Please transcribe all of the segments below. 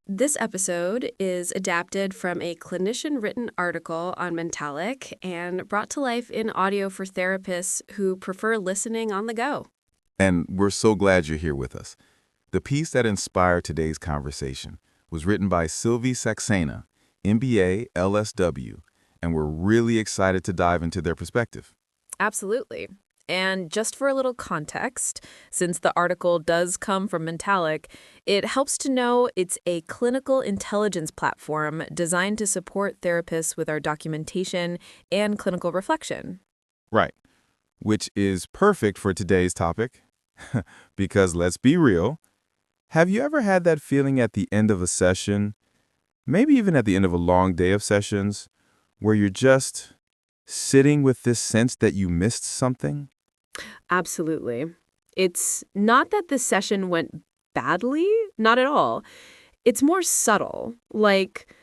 This episode is adapted from a clinician-written article on Mentalyc and brought to life in audio for therapists who prefer listening on the go. And we're so glad you're here with us. The piece that inspired today's conversation was written by Sylvie Saxena, MBA, LSW, and we're really excited to dive into their perspective. Absolutely. And just for a little context, since the article does come from Mentalyc, it helps to know it's a clinical intelligence platform designed to support therapists with our documentation and clinical reflection. Right, which is perfect for today's topic, because let's be real, have you ever had that feeling at the end of a session, maybe even at the end of a long day of sessions, where you're just sitting with this sense that you missed something? Absolutely. It's not that the session went badly, not at all. It's more subtle, like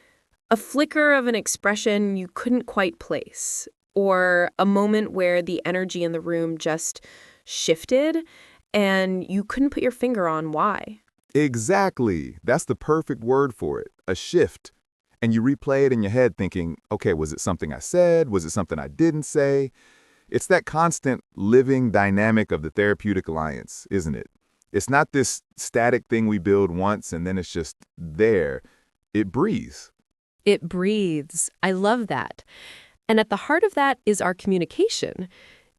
a flicker of an expression you couldn't quite place, or a moment where the energy in the room just shifted and you couldn't put your finger on why. Exactly. That's the perfect word for it, a shift. And you replay it in your head thinking, okay, was it something I said? Was it something I didn't say? It's that constant living dynamic of the therapeutic alliance, isn't it? It's not this static thing we build once and then it's just there. It breathes. It breathes. I love that. And at the heart of that is our communication.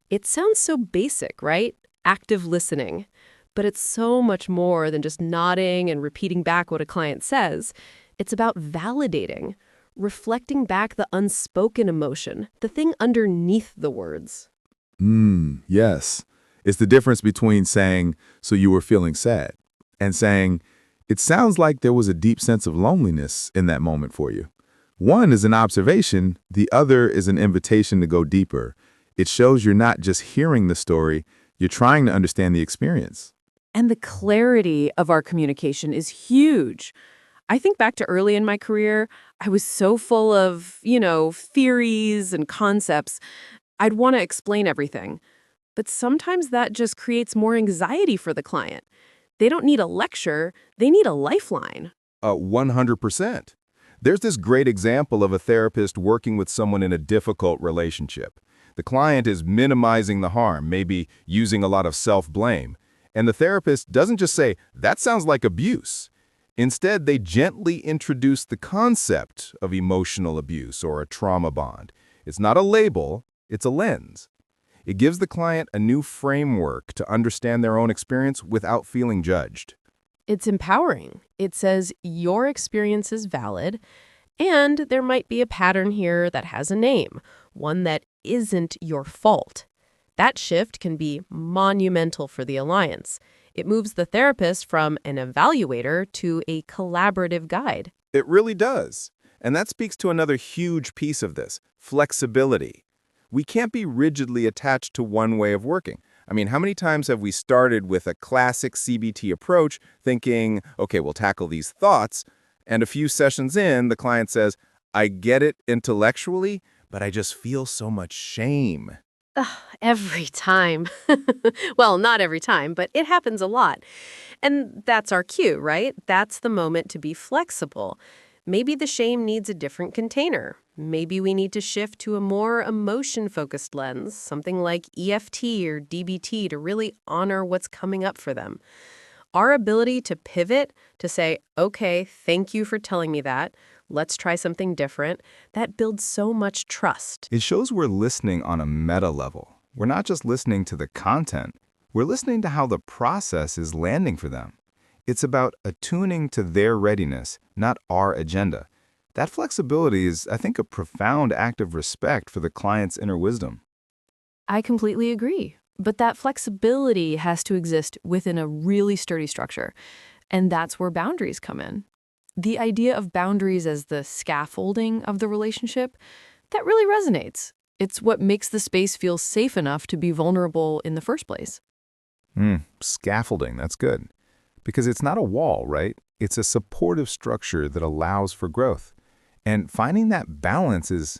It sounds so basic, right? Active listening. But it's so much more than just nodding and repeating back what a client says. It's about validating, reflecting back the unspoken emotion, the thing underneath the words. Yes. It's the difference between saying, so you were feeling sad, and saying, it sounds like there was a deep sense of loneliness in that moment for you. One is an observation, the other is an invitation to go deeper. It shows you're not just hearing the story, you're trying to understand the experience. And the clarity of our communication is huge. I think back to early in my career, I was so full of, theories and concepts. I'd want to explain everything. But sometimes that just creates more anxiety for the client. They don't need a lecture, they need a lifeline. 100%. There's this great example of a therapist working with someone in a difficult relationship. The client is minimizing the harm, maybe using a lot of self-blame. And the therapist doesn't just say, that sounds like abuse. Instead, they gently introduce the concept of emotional abuse or a trauma bond. It's not a label, it's a lens. It gives the client a new framework to understand their own experience without feeling judged. It's empowering. It says your experience is valid, and there might be a pattern here that has a name, one that isn't your fault. That shift can be monumental for the alliance. It moves the therapist from an evaluator to a collaborative guide. It really does. And that speaks to another huge piece of this, flexibility. We can't be rigidly attached to one way of working. I mean, how many times have we started with a classic CBT approach thinking, okay, we'll tackle these thoughts, and a few sessions in, the client says, I get it intellectually, but I just feel so much shame. Ugh, every time. Well, not every time, but it happens a lot. And that's our cue, right? That's the moment to be flexible. Maybe the shame needs a different container. Maybe we need to shift to a more emotion-focused lens, something like EFT or DBT to really honor what's coming up for them. Our ability to pivot, to say, okay, thank you for telling me that, let's try something different, that builds so much trust. It shows we're listening on a meta level. We're not just listening to the content, we're listening to how the process is landing for them. It's about attuning to their readiness, not our agenda. That flexibility is, I think, a profound act of respect for the client's inner wisdom. I completely agree. But that flexibility has to exist within a really sturdy structure. And that's where boundaries come in. The idea of boundaries as the scaffolding of the relationship, that really resonates. It's what makes the space feel safe enough to be vulnerable in the first place. Scaffolding, that's good. Because it's not a wall, right? It's a supportive structure that allows for growth. And finding that balance is,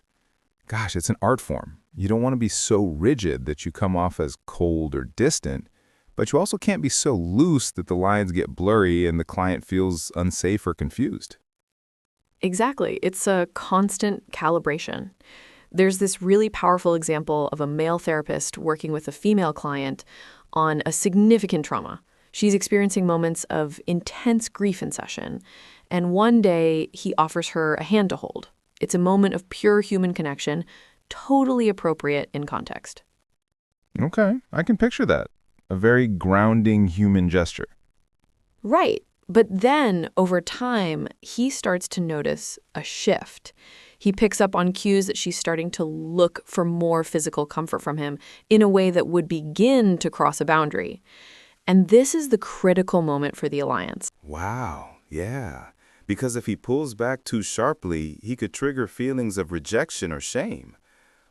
it's an art form. You don't want to be so rigid that you come off as cold or distant, But you also can't be so loose that the lines get blurry and the client feels unsafe or confused. Exactly. It's a constant calibration. There's this really powerful example of a male therapist working with a female client on a significant trauma. She's experiencing moments of intense grief in session, and one day he offers her a hand to hold. It's a moment of pure human connection, totally appropriate in context. Okay, I can picture that. A very grounding human gesture. Right. But then, over time, he starts to notice a shift. He picks up on cues that she's starting to look for more physical comfort from him in a way that would begin to cross a boundary. And this is the critical moment for the alliance. Wow, yeah. Because if he pulls back too sharply, he could trigger feelings of rejection or shame.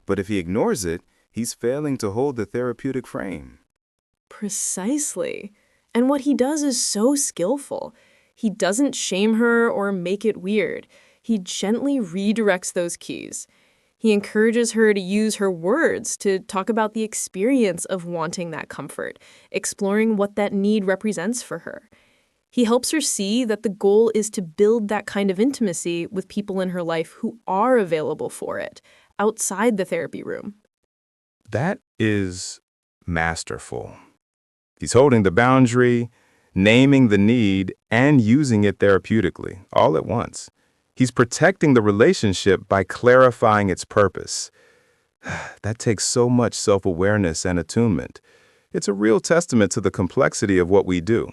But if he ignores it, he's failing to hold the therapeutic frame. Precisely. And what he does is so skillful. He doesn't shame her or make it weird. He gently redirects those cues. He encourages her to use her words to talk about the experience of wanting that comfort, exploring what that need represents for her. He helps her see that the goal is to build that kind of intimacy with people in her life who are available for it, outside the therapy room. That is masterful. He's holding the boundary, naming the need, and using it therapeutically, all at once. He's protecting the relationship by clarifying its purpose. That takes so much self-awareness and attunement. It's a real testament to the complexity of what we do.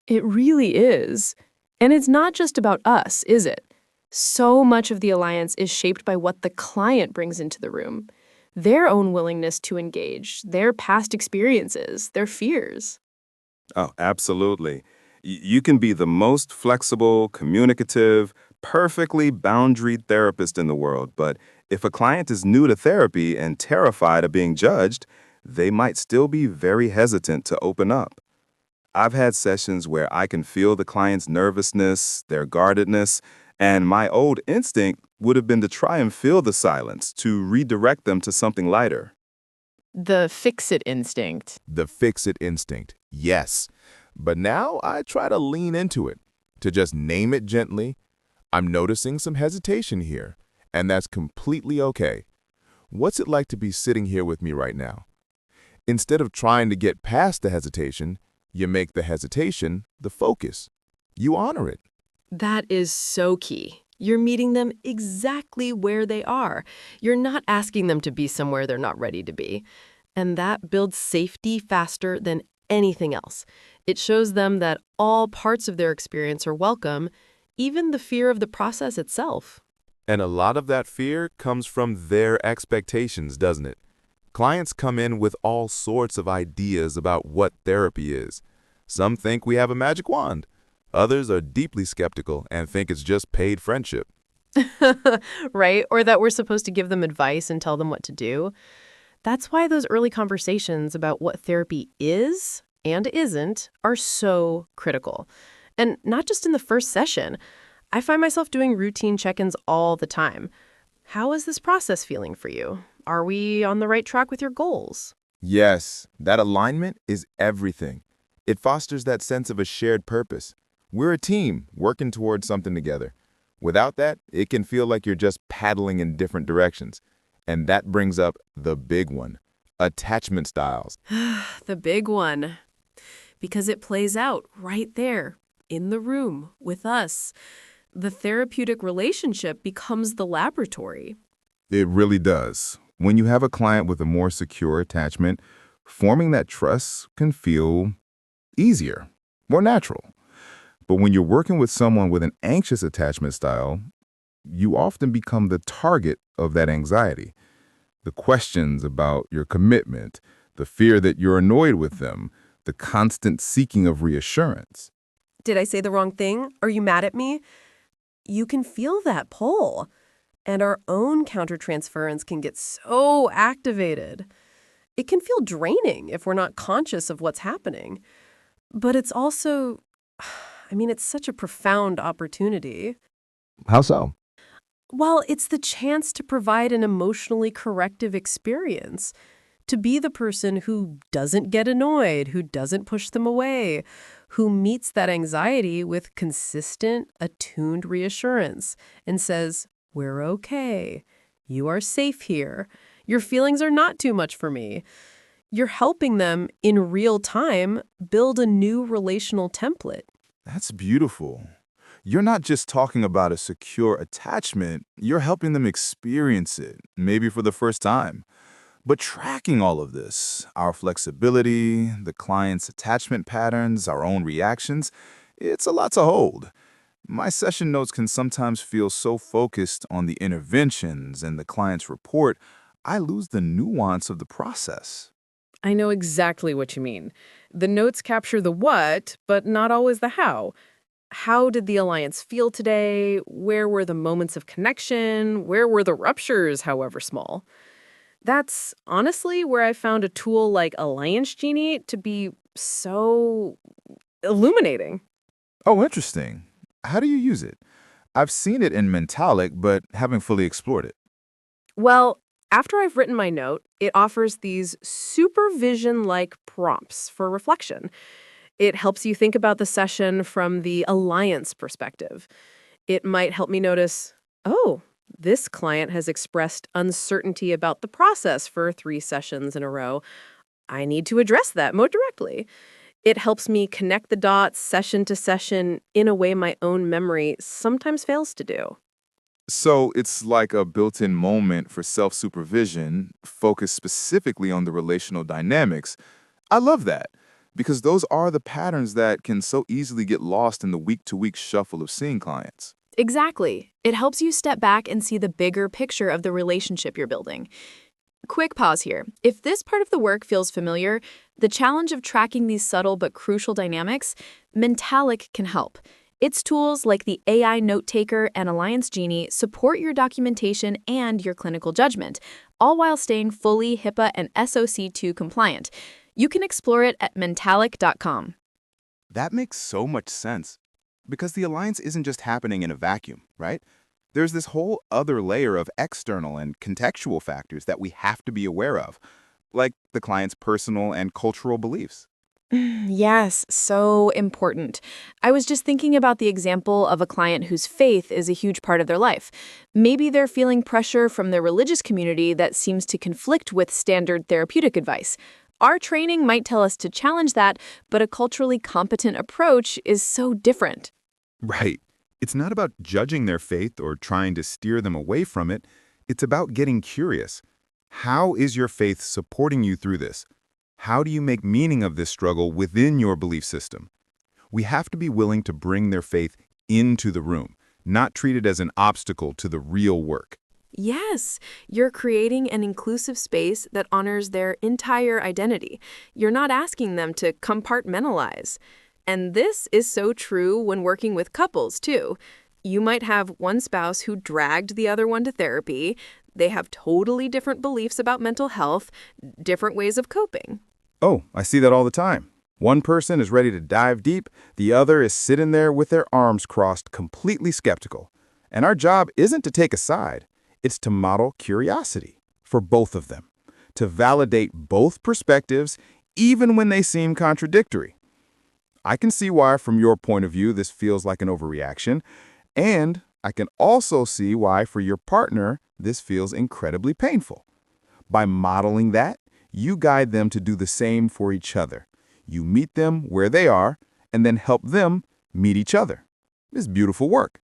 It really is. And it's not just about us, is it? So much of the alliance is shaped by what the client brings into the room. Their own willingness to engage, their past experiences, their fears. Oh, absolutely. You can be the most flexible, communicative, perfectly boundaried therapist in the world, but if a client is new to therapy and terrified of being judged, they might still be very hesitant to open up. I've had sessions where I can feel the client's nervousness, their guardedness, and my old instinct would have been to try and fill the silence, to redirect them to something lighter. The fix-it instinct. The fix-it instinct, yes. But now I try to lean into it, to just name it gently. I'm noticing some hesitation here, and that's completely okay. What's it like to be sitting here with me right now? Instead of trying to get past the hesitation, you make the hesitation the focus. You honor it. That is so key. You're meeting them exactly where they are. You're not asking them to be somewhere they're not ready to be. And that builds safety faster than anything else. It shows them that all parts of their experience are welcome, even the fear of the process itself. And a lot of that fear comes from their expectations, doesn't it? Clients come in with all sorts of ideas about what therapy is. Some think we have a magic wand. Others are deeply skeptical and think it's just paid friendship. Right? Or that we're supposed to give them advice and tell them what to do. That's why those early conversations about what therapy is and isn't are so critical. And not just in the first session. I find myself doing routine check-ins all the time. How is this process feeling for you? Are we on the right track with your goals? Yes, that alignment is everything. It fosters that sense of a shared purpose. We're a team working towards something together. Without that, it can feel like you're just paddling in different directions. And that brings up the big one, attachment styles. The big one. Because it plays out right there, in the room, with us. The therapeutic relationship becomes the laboratory. It really does. When you have a client with a more secure attachment, forming that trust can feel easier, more natural. But when you're working with someone with an anxious attachment style, you often become the target of that anxiety. The questions about your commitment, the fear that you're annoyed with them, the constant seeking of reassurance. Did I say the wrong thing? Are you mad at me? You can feel that pull. And our own counter-transference can get so activated. It can feel draining if we're not conscious of what's happening. But it's also, it's such a profound opportunity. How so? Well, it's the chance to provide an emotionally corrective experience, to be the person who doesn't get annoyed, who doesn't push them away, who meets that anxiety with consistent, attuned reassurance and says, "We're okay. You are safe here. Your feelings are not too much for me." You're helping them in real time build a new relational template. That's beautiful. You're not just talking about a secure attachment, you're helping them experience it, maybe for the first time. But tracking all of this, our flexibility, the client's attachment patterns, our own reactions, it's a lot to hold. My session notes can sometimes feel so focused on the interventions and the client's report, I lose the nuance of the process. I know exactly what you mean. The notes capture the what, but not always the how. How did the alliance feel today? Where were the moments of connection? Where were the ruptures, however small? That's honestly where I found a tool like Alliance Genie to be so illuminating. Oh, interesting. How do you use it? I've seen it in Mentalyc, but haven't fully explored it. Well, after I've written my note, it offers these supervision-like prompts for reflection. It helps you think about the session from the alliance perspective. It might help me notice, oh, this client has expressed uncertainty about the process for 3 sessions in a row. I need to address that more directly. It helps me connect the dots session to session in a way my own memory sometimes fails to do. So it's like a built-in moment for self-supervision, focused specifically on the relational dynamics. I love that, because those are the patterns that can so easily get lost in the week-to-week shuffle of seeing clients. Exactly. It helps you step back and see the bigger picture of the relationship you're building. Quick pause here. If this part of the work feels familiar, the challenge of tracking these subtle but crucial dynamics, Mentalyc can help. Its tools like the AI Note Taker and Alliance Genie support your documentation and your clinical judgment, all while staying fully HIPAA and SOC2 compliant. You can explore it at Mentalyc.com. That makes so much sense. Because the alliance isn't just happening in a vacuum, right? There's this whole other layer of external and contextual factors that we have to be aware of, like the client's personal and cultural beliefs. Yes, so important. I was just thinking about the example of a client whose faith is a huge part of their life. Maybe they're feeling pressure from their religious community that seems to conflict with standard therapeutic advice. Our training might tell us to challenge that, but a culturally competent approach is so different. Right. It's not about judging their faith or trying to steer them away from it. It's about getting curious. How is your faith supporting you through this? How do you make meaning of this struggle within your belief system? We have to be willing to bring their faith into the room, not treat it as an obstacle to the real work. Yes, you're creating an inclusive space that honors their entire identity. You're not asking them to compartmentalize. And this is so true when working with couples, too. You might have one spouse who dragged the other one to therapy. They have totally different beliefs about mental health, different ways of coping. Oh, I see that all the time. One person is ready to dive deep, the other is sitting there with their arms crossed, completely skeptical. And our job isn't to take a side, it's to model curiosity for both of them, to validate both perspectives, even when they seem contradictory. I can see why, from your point of view, this feels like an overreaction, and I can also see why, for your partner, this feels incredibly painful. By modeling that, you guide them to do the same for each other. You meet them where they are, and then help them meet each other. It's beautiful work.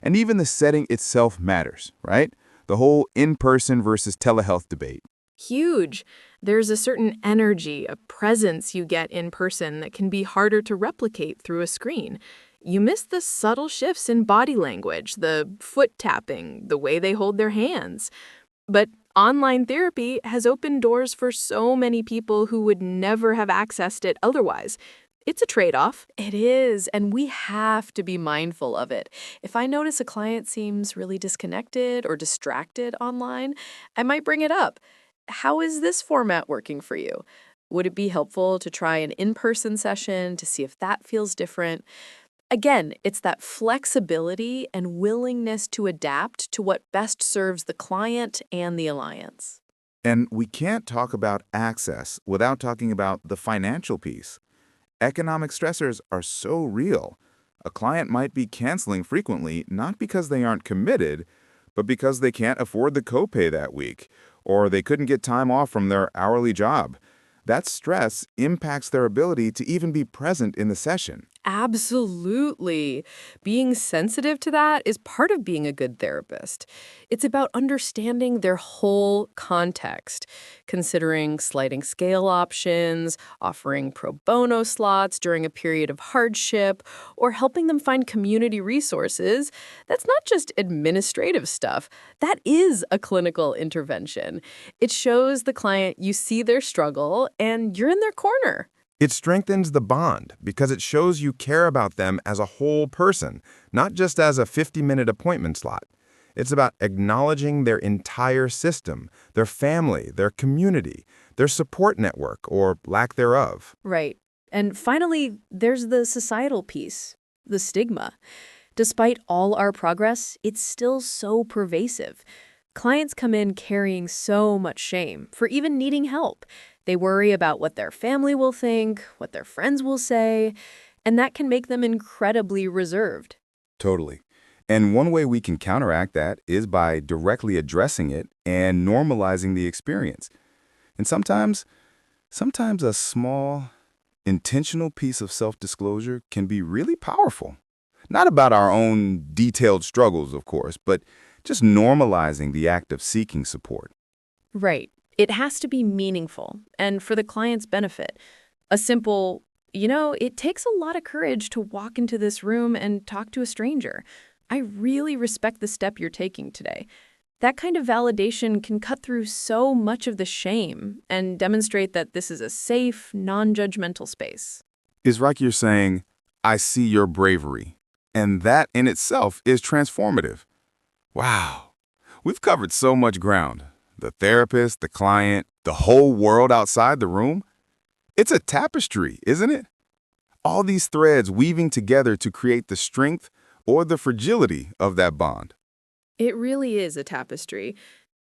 And even the setting itself matters, right? The whole in-person versus telehealth debate. Huge. There's a certain energy, a presence you get in person that can be harder to replicate through a screen. You miss the subtle shifts in body language, the foot tapping, the way they hold their hands. But online therapy has opened doors for so many people who would never have accessed it otherwise. It's a trade-off. It is, and we have to be mindful of it. If I notice a client seems really disconnected or distracted online, I might bring it up. How is this format working for you? Would it be helpful to try an in-person session to see if that feels different? Again, it's that flexibility and willingness to adapt to what best serves the client and the alliance. And we can't talk about access without talking about the financial piece. Economic stressors are so real. A client might be canceling frequently not because they aren't committed, but because they can't afford the copay that week, or they couldn't get time off from their hourly job. That stress impacts their ability to even be present in the session. Absolutely. Being sensitive to that is part of being a good therapist. It's about understanding their whole context, considering sliding scale options, offering pro bono slots during a period of hardship, or helping them find community resources. That's not just administrative stuff. That is a clinical intervention. It shows the client you see their struggle and you're in their corner. It strengthens the bond because it shows you care about them as a whole person, not just as a 50-minute appointment slot. It's about acknowledging their entire system, their family, their community, their support network, or lack thereof. Right. And finally, there's the societal piece, the stigma. Despite all our progress, it's still so pervasive. Clients come in carrying so much shame for even needing help. They worry about what their family will think, what their friends will say, and that can make them incredibly reserved. Totally. And one way we can counteract that is by directly addressing it and normalizing the experience. And sometimes a small, intentional piece of self-disclosure can be really powerful. Not about our own detailed struggles, of course, but just normalizing the act of seeking support. Right. It has to be meaningful and for the client's benefit. A simple, it takes a lot of courage to walk into this room and talk to a stranger. I really respect the step you're taking today. That kind of validation can cut through so much of the shame and demonstrate that this is a safe, non-judgmental space. It's like you're saying, I see your bravery. And that in itself is transformative. Wow. We've covered so much ground. The therapist, the client, the whole world outside the room. It's a tapestry, isn't it? All these threads weaving together to create the strength or the fragility of that bond. It really is a tapestry.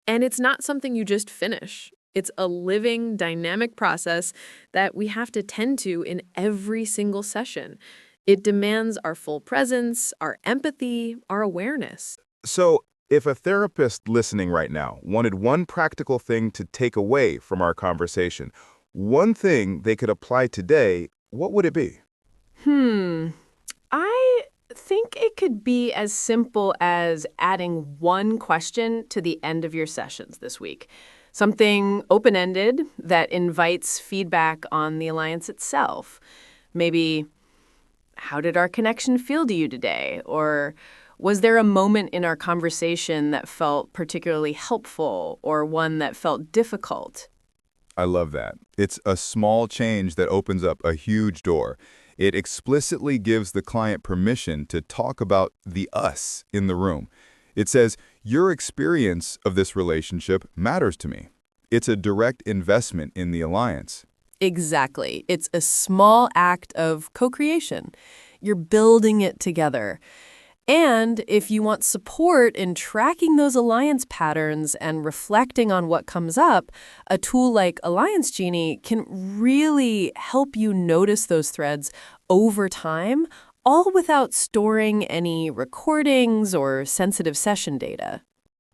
And it's not something you just finish. It's a living, dynamic process that we have to tend to in every single session. It demands our full presence, our empathy, our awareness. So, if a therapist listening right now wanted one practical thing to take away from our conversation, one thing they could apply today, what would it be? I think it could be as simple as adding one question to the end of your sessions this week. Something open-ended that invites feedback on the alliance itself. Maybe, how did our connection feel to you today? Or was there a moment in our conversation that felt particularly helpful or one that felt difficult? I love that. It's a small change that opens up a huge door. It explicitly gives the client permission to talk about the us in the room. It says, your experience of this relationship matters to me. It's a direct investment in the alliance. Exactly. It's a small act of co-creation. You're building it together. And if you want support in tracking those alliance patterns and reflecting on what comes up, a tool like Alliance Genie can really help you notice those threads over time, all without storing any recordings or sensitive session data.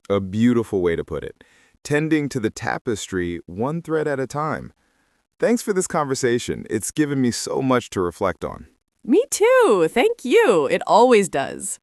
A beautiful way to put it. Tending to the tapestry one thread at a time. Thanks for this conversation. It's given me so much to reflect on. Me too. Thank you. It always does.